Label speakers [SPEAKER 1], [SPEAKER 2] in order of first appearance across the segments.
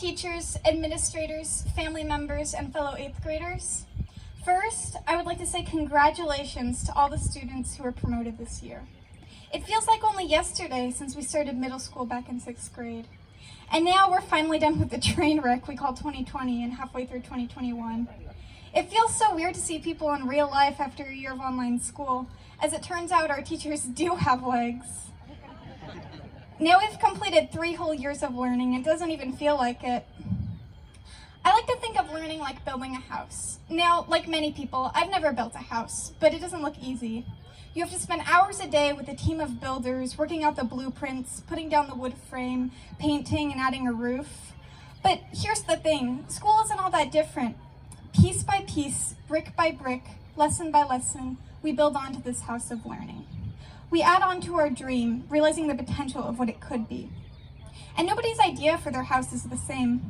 [SPEAKER 1] teachers, administrators, family members, and fellow 8th graders. First, I would like to say congratulations to all the students who were promoted this year. It feels like only yesterday since we started middle school back in 6th grade. And now we're finally done with the train wreck we call 2020 and halfway through 2021. It feels so weird to see people in real life after a year of online school. As it turns out, our teachers do have legs. Now we've completed 3 whole years of learning. It doesn't even feel like it. I like to think of learning like building a house. Now, like many people, I've never built a house, but it doesn't look easy. You have to spend hours a day with a team of builders, working out the blueprints, putting down the wood frame, painting, and adding a roof. But here's the thing, school isn't all that different. Piece by piece, brick by brick, lesson by lesson, we build onto this house of learning. We add on to our dream, realizing the potential of what it could be. And nobody's idea for their house is the same.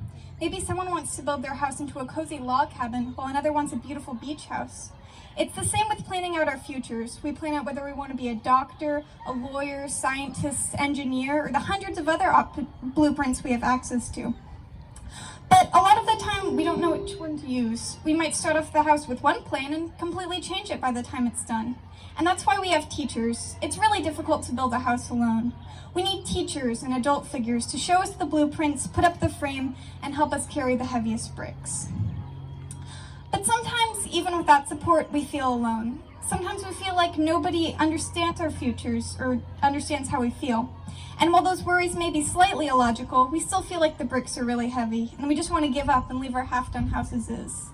[SPEAKER 1] Maybe someone wants to build their house into a cozy log cabin, while another wants a beautiful beach house. It's the same with planning out our futures. We plan out whether we want to be a doctor, a lawyer, scientist, engineer, or the hundreds of other blueprints we have access to. But a lot of the time, we don't know which one to use. We might start off the house with one plan and completely change it by the time it's done. And that's why we have teachers. It's really difficult to build a house alone. We need teachers and adult figures to show us the blueprints, put up the frame, and help us carry the heaviest bricks. But sometimes, even with that support, we feel alone. Sometimes we feel like nobody understands our futures or understands how we feel. And while those worries may be slightly illogical, we still feel like the bricks are really heavy, and we just want to give up and leave our half-done houses as.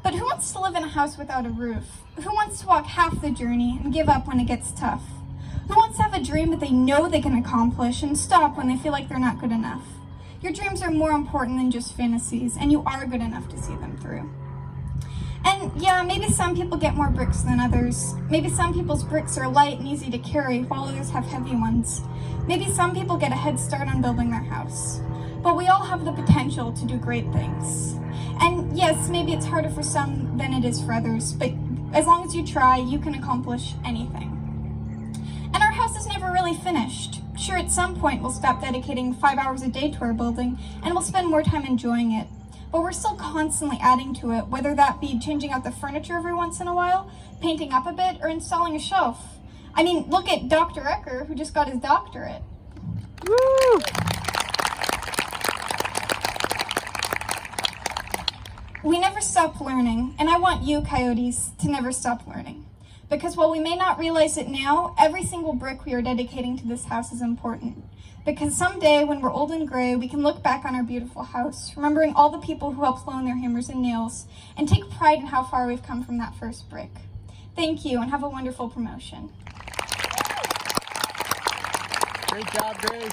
[SPEAKER 1] But who wants to live in a house without a roof? Who wants to walk half the journey and give up when it gets tough? Who wants to have a dream that they know they can accomplish and stop when they feel like they're not good enough? Your dreams are more important than just fantasies, and you are good enough to see them through. And yeah, maybe some people get more bricks than others. Maybe some people's bricks are light and easy to carry, while others have heavy ones. Maybe some people get a head start on building their house. But we all have the potential to do great things. And yes, maybe it's harder for some than it is for others, but as long as you try, you can accomplish anything. And our house is never really finished. Sure, at some point we'll stop dedicating 5 hours a day to our building, and we'll spend more time enjoying it. But we're still constantly adding to it, whether that be changing out the furniture every once in a while, painting up a bit, or installing a shelf. I mean, look at Dr. Ecker, who just got his doctorate.
[SPEAKER 2] Woo!
[SPEAKER 1] We never stop learning, and I want you, Coyotes, to never stop learning. Because while we may not realize it now, every single brick we are dedicating to this house is important. Because someday, when we're old and gray, we can look back on our beautiful house, remembering all the people who helped loan their hammers and nails, and take pride in how far we've come from that first brick. Thank you, and have a wonderful promotion.
[SPEAKER 2] Great job, Grace.